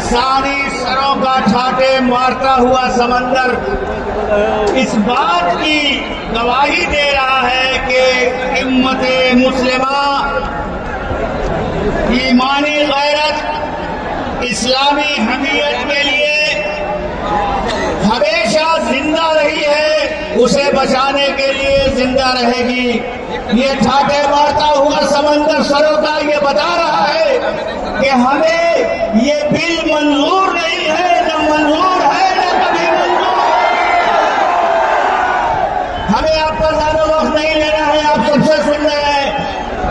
इंसानी सरों का ठाटे मारता हुआ समंदर इस बात की गवाही दे रहा है कि उम्मत मुस्लिमा ईमानी गैरत इस्लामी हमीयत के लिए हमेशा जिंदा रही है, उसे बचाने के लिए जिंदा रहेगी। ये ठाटे मारता हुआ समंदर सरों का ये बता रहा है कि हमें ये बिल मंजूर नहीं है, न मंजूर है न कभी मंजूर। हमें आपका ज्यादा वक्त नहीं लेना है, आप सबसे सुन रहे हैं।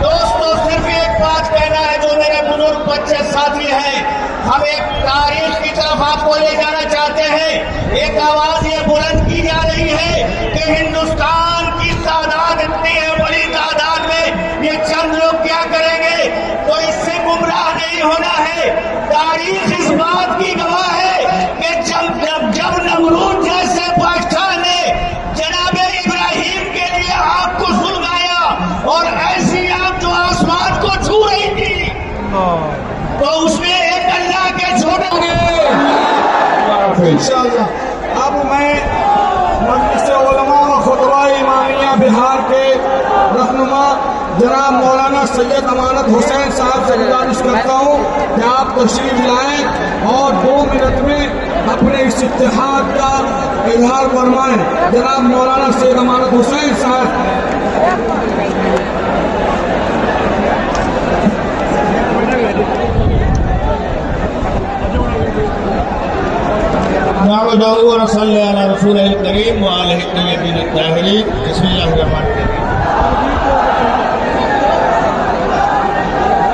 दोस्तों, सिर्फ एक बात कहना है जो मेरे बुजुर्ग बच्चे साथी हैं, हम एक तारीख की तरफ आपको ले जाना चाहते हैं। एक आवाज ये बुलंद की जा रही है कि हिंदुस्तान की तादाद इतनी है, बड़ी तादाद में ये चंद लोग क्या करेंगे, तो इससे गुमराह नहीं होना है। तारीख इस बात की गवाह है कि जब नमरूद जैसे बादशाह ने जनाबे इब्राहिम के लिए आग को सुलगाया और ऐसी आग जो आसमान को छू रही थी, तो उसमें एक अल्लाह के छोटे इंशाअल्लाह। अब मैं मजलिस उलमा व खुतबा इमामिया बिहार के रहनुमा जनाब मौलाना सैयद अमानत हुसैन साहब से गुजारिश करता हूँ कि आप तशरीफ लाएं और 2 मिनट में अपने इस इत्तेहाद का इजहार फरमाएं। जनाब मौलाना सैयद अमानत हुसैन साहब।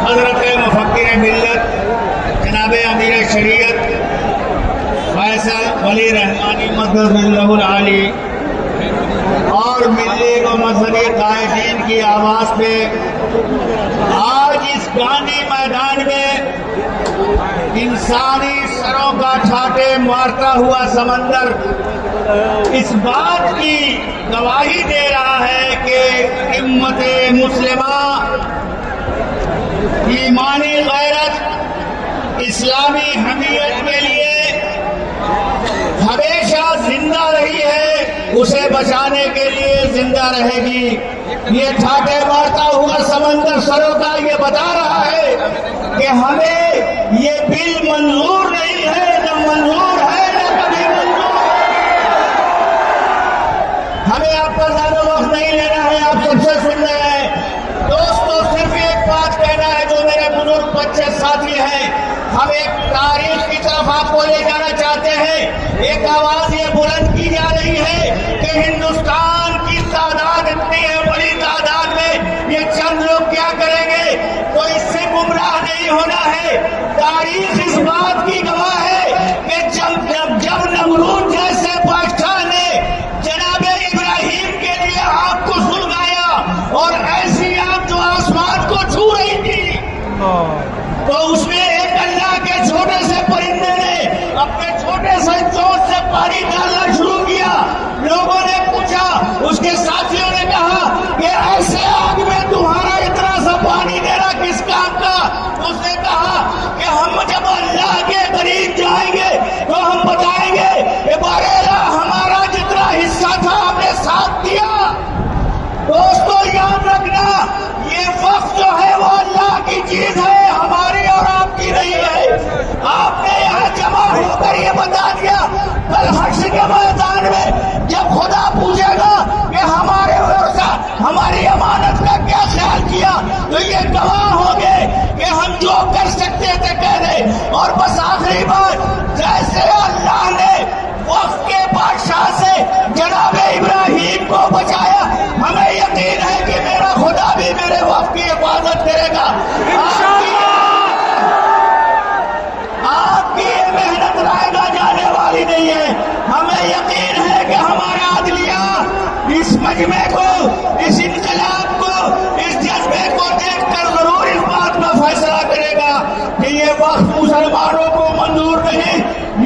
हज़रत मुफक्किर मिल्लत जनाब अमीर शरीयत फैसल वली रहमानी मददहुल आली और मिल्ली व मजहबी कायदीन की आवाज़ पे आज इस गांधी मैदान में इंसानी सरों का ठाटे मारता हुआ समंदर इस बात की गवाही दे रहा है कि उम्मत मुस्लिमा ईमानी गैरत इस्लामी हमीयत के लिए हमेशा जिंदा रही है, उसे बचाने के लिए जिंदा रहेगी। ये ठाटे मारता हुआ समंदर सरों का ये बता रहा है कि हमें ये बिल मंजूर नहीं है, न मंजूर है न कभी मंजूर। हमें आपका ज्यादा वक्त नहीं लेना है, आप सबसे सुन रहे हैं। दोस्तों, सिर्फ एक बात कहना है जो मेरे बुजुर्ग बच्चे साथी हैं, हम एक तारीख की तरफ आपको ले जाना चाहते हैं। एक आवाज ये बुलंद की जा रही है कि हिंदुस्तान की तादाद इतनी है, बड़ी तादाद में ये चंद लोग क्या करेंगे, तो इससे गुमराह नहीं होना है। तारीख इस बात की गवाह है कि जब नमरूद जैसे बादशाह ने जनाबे इब्राहिम के लिए आग को सुलगाया और ऐसी आग जो आसमान को छू रही थी, तो उसमें एक अल्लाह के छोटे से परिंदे ने अपने छोटे से चोंच से पानी डालना शुरू किया। लोगों ने पूछा, उसके साथियों ने कहा कि ऐसे आग में तुम्हारा इतना सा पानी देना किस काम का। उसने कहा कि हम जब अल्लाह के करीब जाएंगे तो हम बताएंगे कि बारेला हमारा जितना हिस्सा था हमने साथ दिया। दोस्तों, याद रखना, ये वक्त जो है वो अल्लाह की चीज है, हमारी और आपकी नहीं है। आपने यहाँ जमा होकर ये बता दिया, कल हश्र के मैदान में जब खुदा पूछेगा कि हमारी अमानत का क्या ख्याल किया, तो ये गवाह होंगे कि हम जो कर सकते थे कह रहे। और बस आखिरी बात, जैसे अल्लाह ने वक्त के बादशाह से जनाबे इब्राहिम को बचाया, हमें यकीन है कि मेरा खुदा भी मेरे वक्त की हिफाजत करेगा। आपकी ये मेहनत रायगा जाने वाली नहीं है। हमें यकीन है कि हमारा अदलिया इस मजमे को, इस इनकलाब को, इस जज्बे को देखकर जरूर इस बात का फैसला करेगा कि ये वक्त मुसलमानों को मंजूर नहीं,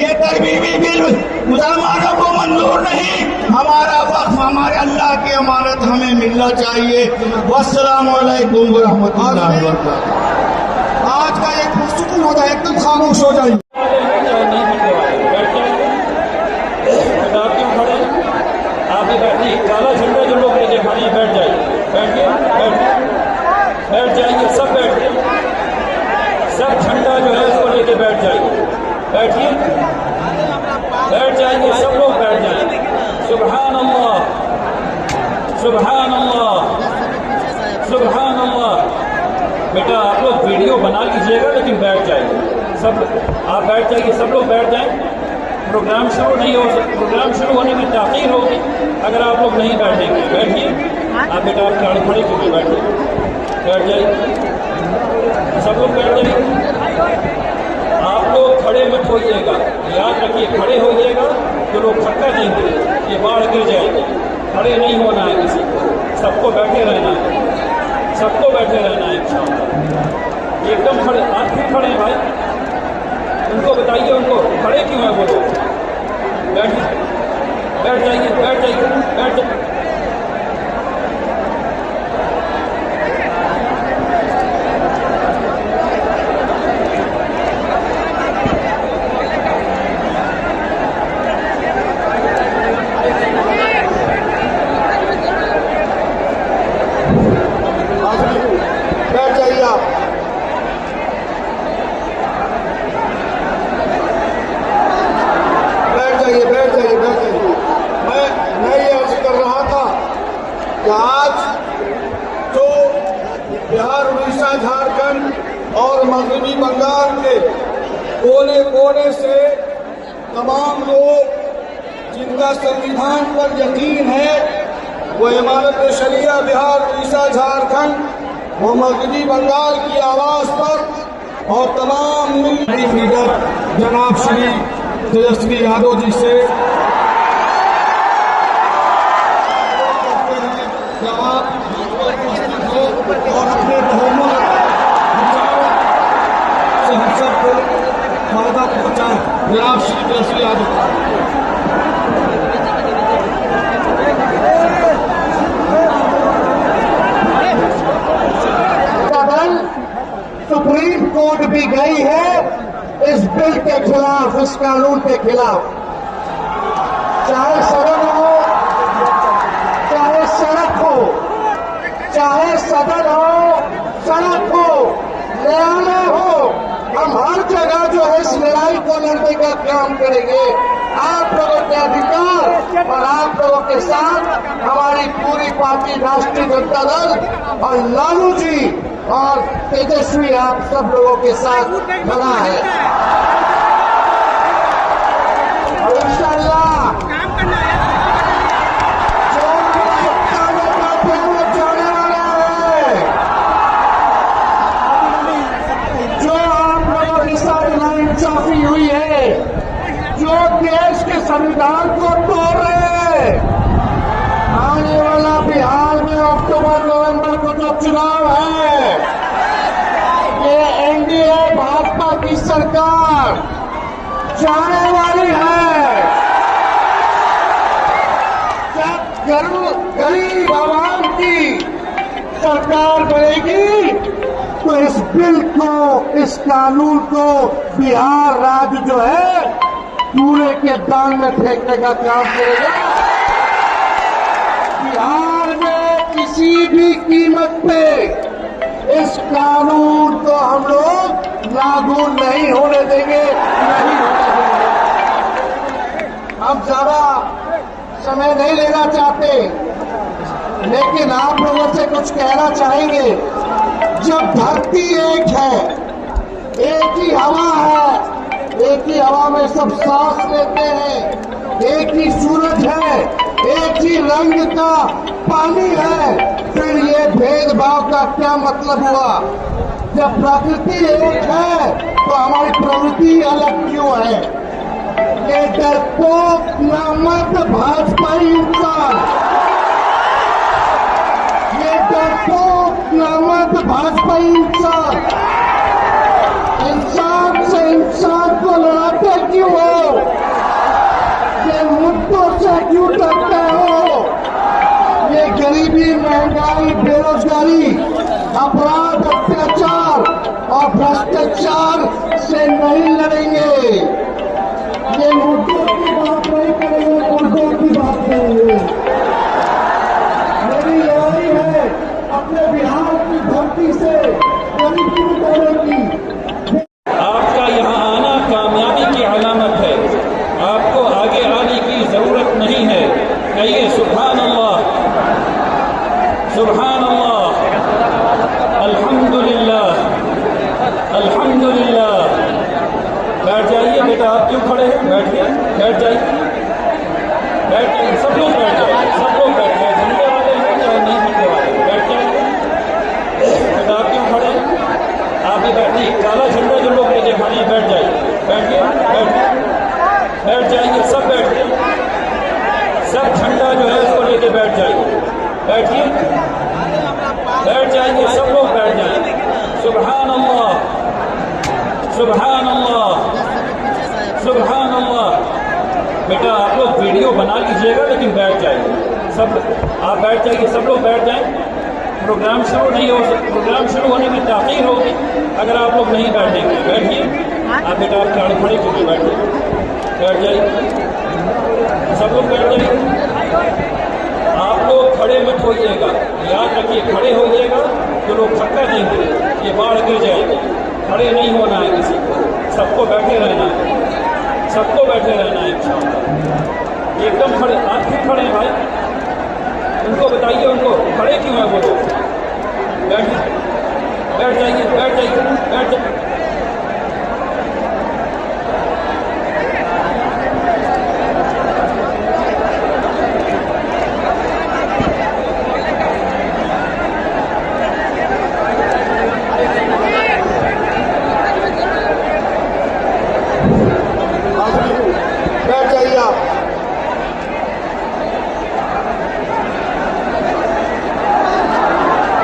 ये तरमीमी बिल मुसलमानों को मंजूर नहीं। हमारा वक्त हमारे अल्लाह की अमानत हमें मिलना चाहिए। वस्सलामु अलैकुम व रहमतुल्लाहि व बरकातहू। आज का एक पुरसुकून होता है, एकदम खामोश हो जाइए। चाहे नहीं मिलने वाले, बैठ जाएंगे। आप क्यों खड़े हैं? आप भी बैठिए, काला झंडा जो लोग लेके खड़े हैं बैठ जाइए, बैठिए, बैठ जाइए, सब बैठिए, सब झंडा जो है उसको लेके बैठ जाइए, बैठिए, बैठ जाइए, सब लोग बैठ जाइए। सुभान अल्लाह, सुभान अल्लाह, सुभान अल्लाह। बेटा आप लोग वीडियो बना लीजिएगा लेकिन बैठ जाइए सब, आप बैठ जाइए, सब लोग बैठ जाएं। प्रोग्राम शुरू नहीं हो सकता, प्रोग्राम शुरू होने में ताख़ीर होगी अगर आप लोग नहीं बैठेंगे। बैठिए आप बेटा, आप खड़े क्योंकि बैठिए, बैठ जाइए, सब लोग बैठ जाइए। आप लोग खड़े मत होइएगा, याद रखिए, खड़े होइएगा तो लोग धक्का देंगे, ये बाढ़ गिर जाएगी। खड़े नहीं होना है किसी को, सबको बैठे रहना है, सबको बैठे रहना है इंशाअल्लाह। एकदम खड़े, आप क्यों खड़े हैं भाई? उनको बताइए, उनको खड़े क्यों हैं वो लोग? बैठ जाइए, बैठ जाइए, बैठ जाइए। बैठ जाइए आप। बैठ जाइए, बैठ जाइए, बैठ जाइए। मैं ये अर्ज कर रहा था कि आज जो बिहार, उड़ीसा, झारखंड और मगरबी बंगाल के कोने कोने से तमाम लोग जिनका संविधान पर यकीन है, वो इमारत शरिया बिहार, उड़ीसा, झारखंड वो मगरबी बंगाल की आवाज पर और तमाम लीडर जनाब श्री तेजस्वी यादव जी से जब आप और अपने बहुमत से हम सबको फायदा पहुंचाएं, जनाब श्री तेजस्वी यादव। सुप्रीम कोर्ट भी गई है इस बिल के खिलाफ, इस कानून के खिलाफ। चाहे सदन हो, चाहे सड़क हो, चाहे सदन हो, सड़क हो, न्यायालय हो, हम हर जगह जो है इस लड़ाई को लड़ने का काम करेंगे। आप लोगों के अधिकार और आप लोगों के साथ हमारी पूरी पार्टी राष्ट्रीय जनता दल और लालू जी और तेजस्वी आप सब लोगों के साथ खड़ा है। और इंशाअल्लाह जो सत्ता में बैठे हुए जाने वाला है, जो आप लोगों के साथ नाइंसाफी हुई है, जो देश के संविधान को तोड़ रहे हैं, आने वाला बिहार में अक्टूबर नवंबर को जो चुनाव है, ये एनडीए भाजपा की सरकार जाने वाली है। जब गरीब आवाम की सरकार बनेगी तो इस बिल को, इस कानून को बिहार राज्य जो है कूड़े के दान में फेंकने का काम करेगा। बिहार में किसी भी कीमत पे इस कानून को हम लोग लागू नहीं होने देंगे, नहीं होने देंगे। हम ज्यादा समय नहीं लेना चाहते, लेकिन आप लोगों से कुछ कहना चाहेंगे। जब धरती एक है, एक ही हवा है, एक ही हवा में सब सांस लेते हैं, एक ही सूरज है, एक ही रंग का पानी है, फिर ये भेदभाव का क्या मतलब हुआ? जब प्रकृति एक है तो हमारी प्रवृत्ति अलग क्यों है? ये डरपोक नामक भाजपाई इंसान, ये डरपोक नामक भाजपाई इंसान, इंसान से इंसान को लड़ाते क्यों हो? ये मुद्दों से क्यों डरते हो? ये गरीबी, महंगाई, बेरोजगारी, अपराध, अत्याचार और भ्रष्टाचार से नहीं लड़ेंगे। आपका यहाँ आना कामयाबी की अलामत है। आपको आगे आने की ज़रूरत नहीं है। कहिए सुभान अल्लाह, सुभान अल्लाह, अल्हम्दुलिल्लाह, अल्हम्दुलिल्लाह। बैठ जाइए बेटा, आप क्यों खड़े हैं? बैठिए, बैठ जाइए, बैठ जाइए, सब लोग बैठ जाइए, सब लोग बैठ जाइए, झंडे वाले हैं चाहे नहीं झंडे वाले, बैठ जाइए। बेटा आप क्यों खड़े हैं? आप ही बैठिए, काला झंडा जो लोग लेके खड़े हैं बैठ जाइए, बैठिए, बैठिए, बैठ जाइए, सब बैठिए, सब झंडा जो है उसको लेके बैठ जाइए, बैठिए, बैठ जाइए, सब लोग बैठ जाइए। सुभान अल्लाह, सुभान अल्लाह, सुभान अल्लाह। बेटा आप लोग वीडियो बना लीजिएगा लेकिन बैठ जाइए, सब आप बैठ जाइए, सब लोग बैठ जाएं। प्रोग्राम शुरू नहीं हो, प्रोग्राम शुरू होने में ताख़ीर होगी अगर आप लोग नहीं बैठेंगे। बैठिए आप बेटा, आप खड़े क्योंकि बैठिए, बैठ जाइए, सब लोग बैठ जाइए। आप लोग खड़े मत होइएगा, याद रखिए, खड़े होइएगा तो लोग धक्का देंगे, ये बाढ़ गिर जाएगी। खड़े नहीं होना है किसी को, सबको बैठे रहना है, सबको बैठे रहना है इंशाअल्लाह। एकदम खड़े, आप क्यों खड़े हैं भाई? उनको बताइए, उनको खड़े क्यों हैं वो लोग? बैठ जाइए, बैठ जाइए, बैठ जाइए। बैठ जाइए आप।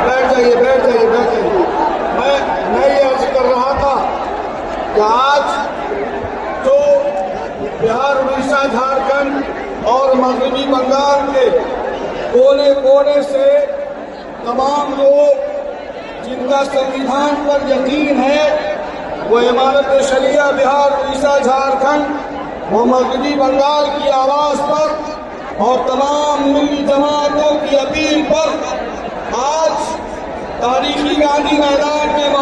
बैठ जाइए, बैठ जाइए, बैठ जाइए। मैं ये अर्ज कर रहा था कि आज जो बिहार, उड़ीसा, झारखंड और मगरबी बंगाल के कोने कोने से तमाम लोग जिनका संविधान पर यकीन है, वो इमारत शरिया बिहार, उड़ीसा, झारखंड, वो मगरबी बंगाल की आवाज़ पर और तमाम मिली जमातों की अपील पर आज तारीखी गांधी मैदान में